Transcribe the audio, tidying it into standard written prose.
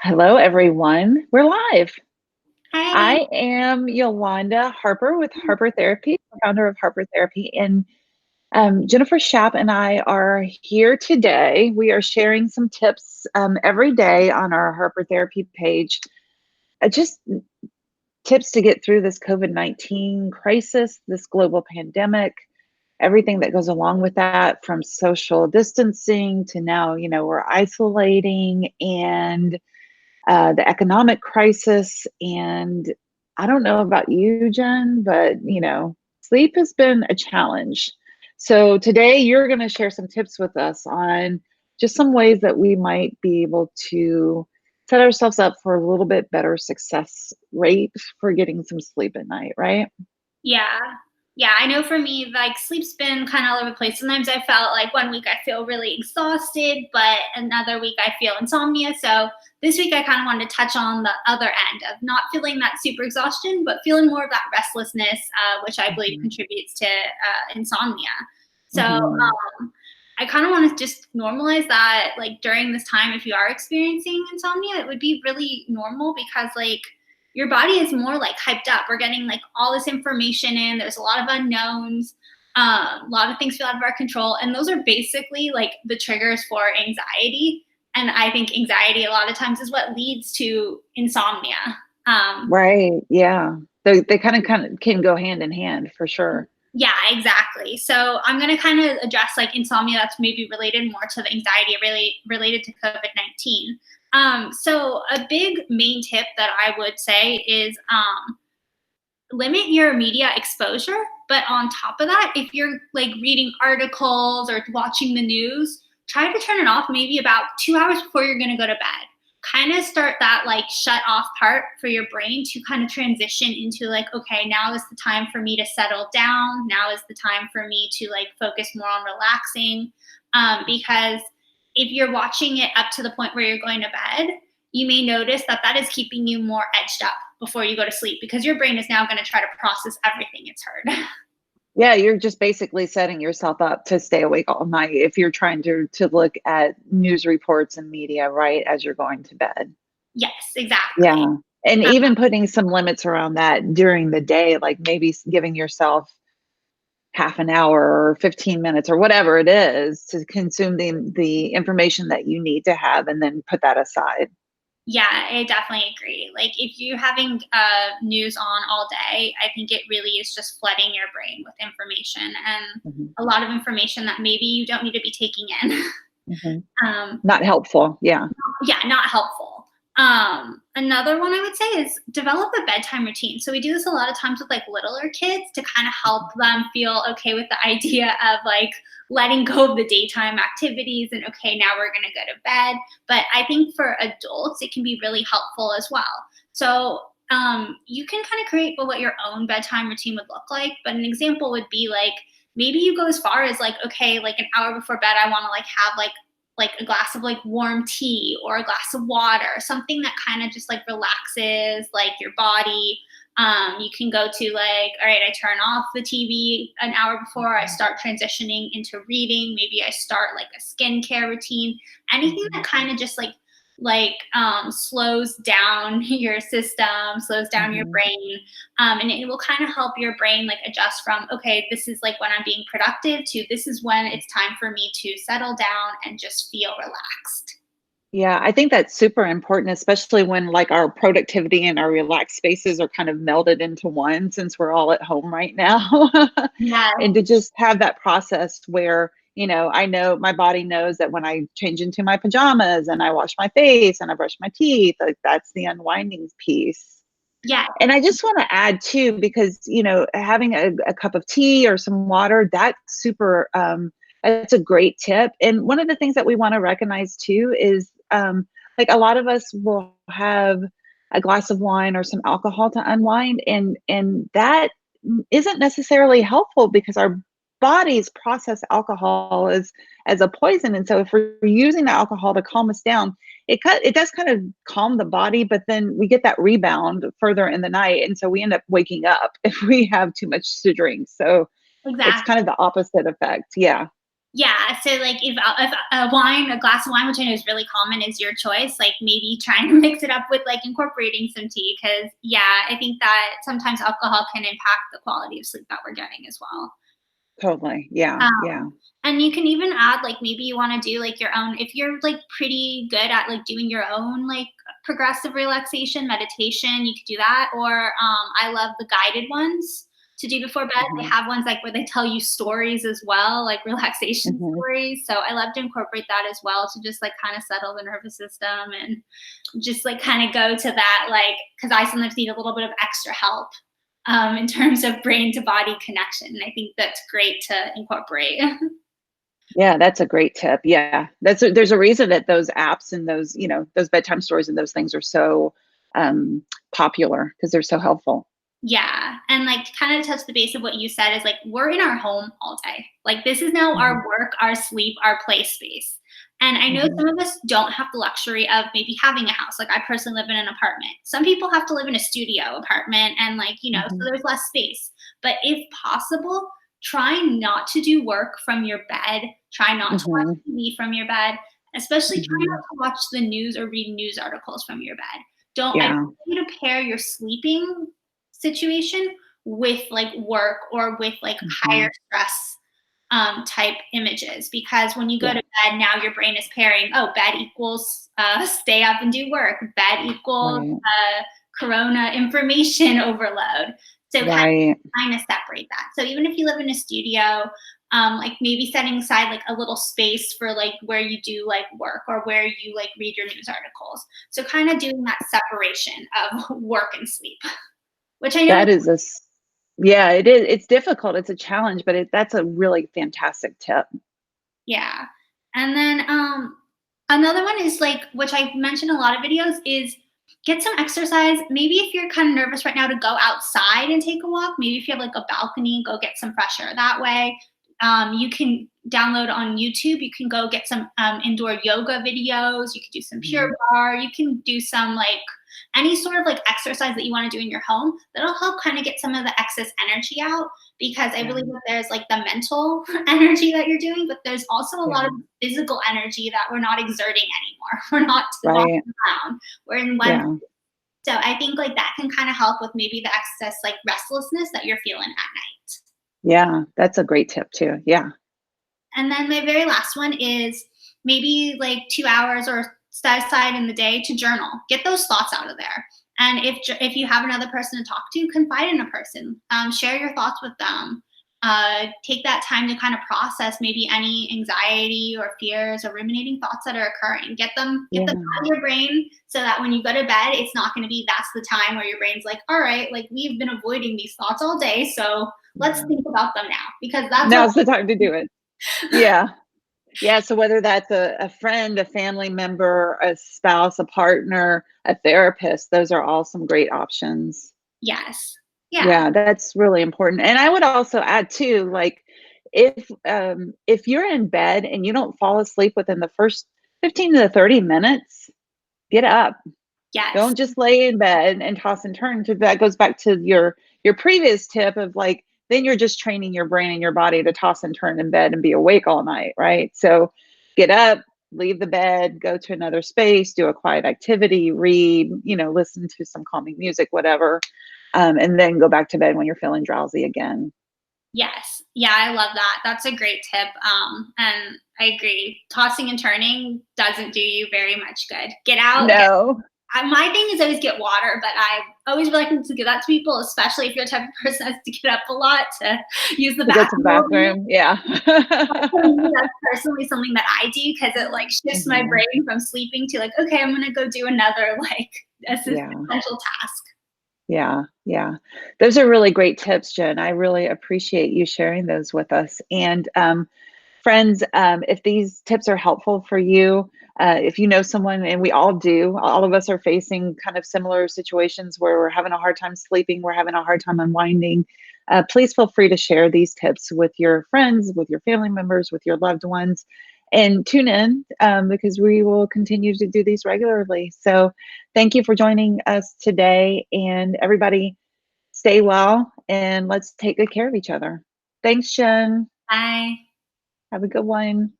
Hello, everyone. We're live. Hi. I am Yolanda Harper with Harper Therapy, founder of Harper Therapy. And Jennifer Schapp and I are here today. We are sharing some tips every day on our Harper Therapy page. Just tips to get through this COVID-19 crisis, this global pandemic, everything that goes along with that, from social distancing to now, we're isolating, and the economic crisis. And I don't know about you, Jen, but sleep has been a challenge. So today you're going to share some tips with us on just some ways that we might be able to set ourselves up for a little bit better success rate for getting some sleep at night, right? Yeah. Yeah, I know for me, like sleep's been kind of all over the place. Sometimes I felt like one week I feel really exhausted, but another week I feel insomnia. So this week I kind of wanted to touch on the other end of not feeling that super exhaustion, but feeling more of that restlessness, which I believe Hmm. contributes to insomnia. So Hmm. I kind of want to just normalize that, like during this time, if you are experiencing insomnia, it would be really normal because like your body is more like hyped up. We're getting like all this information in. There's a lot of unknowns. A lot of things feel out of our control, and those are basically like the triggers for anxiety. And I think anxiety a lot of times is what leads to insomnia. Um, Right. Yeah. They kind of can go hand in hand for sure. Yeah, exactly. So I'm going to kind of address like insomnia that's maybe related more to the anxiety really related to COVID-19. So a big main tip that I would say is limit your media exposure. But on top of that, if you're like reading articles or watching the news, try to turn it off maybe about 2 hours before you're going to go to bed. Kind of start that like shut off part for your brain to kind of transition into like, okay, now is the time for me to settle down. Now is the time for me to like focus more on relaxing. Because if you're watching it up to the point where you're going to bed, you may notice that that is keeping you more edged up before you go to sleep because your brain is now going to try to process everything it's heard. Yeah, you're just basically setting yourself up to stay awake all night if you're trying to look at news reports and media right as you're going to bed. Yes, exactly. Yeah. And even putting some limits around that during the day, like maybe giving yourself half an hour or 15 minutes or whatever it is to consume the information that you need to have, and then put that aside. Yeah, I definitely agree. Like if you're having news on all day, I think it really is just flooding your brain with information and Mhm. a lot of information that maybe you don't need to be taking in. Mhm. um, Not helpful. Yeah. yeah, not helpful. Another one I would say is develop a bedtime routine. So we do this a lot of times with like littler kids to kind of help them feel okay with the idea of like letting go of the daytime activities and okay, now we're gonna go to bed. But I think for adults, it can be really helpful as well. So you can kind of create what your own bedtime routine would look like. But an example would be like maybe you go as far as like okay, like an hour before bed, I want to like have like a glass of like warm tea or a glass of water, something that kind of just like relaxes like your body. You can go to like, all right, I turn off the TV an hour before I start transitioning into reading. Maybe I start like a skincare routine, anything Mhm. that kind of just slows down your system, slows down your Mhm. brain, and it will kind of help your brain like adjust from okay, this is like when I'm being productive to this is when it's time for me to settle down and just feel relaxed. Yeah, I think that's super important, especially when like our productivity and our relaxed spaces are kind of melded into one since we're all at home right now. Yeah, And to just have that process where, I know my body knows that when I change into my pajamas and I wash my face and I brush my teeth, like that's the unwinding piece. yeah, And I just want to add too, because having a cup of tea or some water, that's a great tip. And one of the things that we want to recognize too is like a lot of us will have a glass of wine or some alcohol to unwind, and that isn't necessarily helpful because our bodies process alcohol as a poison. And so if we're using the alcohol to calm us down, it does kind of calm the body, but then we get that rebound further in the night, and so we end up waking up if we have too much to drink. So it's kind exactly. of the opposite effect. Yeah. Yeah, so like if a glass of wine, which I know is really common, is your choice, like maybe trying to mix it up with like incorporating some tea, because yeah, I think that sometimes alcohol can impact the quality of sleep that we're getting as well. Totally. Yeah. Yeah. And you can even add like maybe you want to do like your own, if you're like pretty good at like doing your own like progressive relaxation meditation, you could do that. Or I love the guided ones to do before bed. They Hmm. have ones like where they tell you stories as well, like relaxation Hmm. stories. So I love to incorporate that as well to just like kind of settle the nervous system and just like kind of go to that, like, because I sometimes need a little bit of extra help in terms of brain to body connection. And I think that's great to incorporate. Yeah, that's a great tip. Yeah, there's a reason that those apps and those, those bedtime stories and those things are so um, popular because they're so helpful. Yeah, and, like, to kinda touch the base of what you said is, like, we're in our home all day. Like, this is now Hmm. our work, our sleep, our play space, and I know Hmm. some of us don't have the luxury of maybe having a house. Like, I personally live in an apartment. Some people have to live in a studio apartment and, like, so Hmm. there's less space. But if possible, try not to do work from your bed. Try not to watch Hmm. TV from your bed, especially try not Hmm. to watch the news or read news articles from your bed. Don't I want Yeah. you to pair your sleeping situation with like work or with like higher Hmm. stress type images, because when you go Yeah. to bed now your brain is pairing, oh, bed equals stay up and do work, bed equals Right. corona information overload. So Right. kind of separate that. So even if you live in a studio, like maybe setting aside like a little space for like where you do like work or where you like read your news articles. So kind of doing that separation of work and sleep, which I know. That is yeah, it is. It's difficult. It's a challenge, but that's a really fantastic tip. Yeah. And then another one is like, which I mentioned in a lot of videos, is get some exercise. Maybe if you're kind of nervous right now to go outside and take a walk, maybe if you have like a balcony, go get some fresh air that way. You can download on YouTube. You can go get some indoor yoga videos. You can do some Pure Mhm. Barre. You can do some like any sort of like exercise that you want to do in your home. That'll help kind of get some of the excess energy out, because I Yeah. believe that there's like the mental energy that you're doing, but there's also a lot Yeah. of physical energy that we're not exerting anymore. We're not Right. walking around. We're in one. Yeah. So I think like that can kind of help with maybe the excess like restlessness that you're feeling at night. Yeah. That's a great tip too. Yeah. And then my very last one is maybe like 2 hours or set aside in the day to journal. Get those thoughts out of there. And if you have another person to talk to, confide in a person. Share your thoughts with them. Take that time to kind of process maybe any anxiety or fears or ruminating thoughts that are occurring. Get them Yeah. out of your brain, so that when you go to bed, it's not going to be that's the time where your brain's like, all right, like we've been avoiding these thoughts all day, so let's Yeah. think about them now, because that's what. Now's the time to do it. Yeah. Yeah. So whether that's a friend, a family member, a spouse, a partner, a therapist, those are all some great options. Yes. Yeah. Yeah, that's really important. And I would also add too, like if you're in bed and you don't fall asleep within the first 15 to 30 minutes, get up. Yes. Don't just lay in bed and toss and turn. To that goes back to your previous tip of like then you're just training your brain and your body to toss and turn in bed and be awake all night, right? So get up, leave the bed, go to another space, do a quiet activity, read, listen to some calming music, whatever, and then go back to bed when you're feeling drowsy again. Yes. Yeah, I love that. That's a great tip. And I agree. Tossing and turning doesn't do you very much good. Get out. No, My thing is always get water, but I always reluctant to give that to people, especially if you're the type of person that has to get up a lot to use the to go to the bathroom. bathroom. Yeah. For me, that's personally something that I do, because it like shifts my Mhm. brain from sleeping to like, okay, I'm gonna go do another like Yeah. essential task. Yeah, yeah. Those are really great tips, Jen. I really appreciate you sharing those with us. And friends, if these tips are helpful for you, if you know someone, and we all do, all of us are facing kind of similar situations where we're having a hard time sleeping, we're having a hard time unwinding. Please feel free to share these tips with your friends, with your family members, with your loved ones, and tune in because we will continue to do these regularly. So, thank you for joining us today, and everybody stay well and let's take good care of each other. Thanks, Jen. Bye. Have a good one.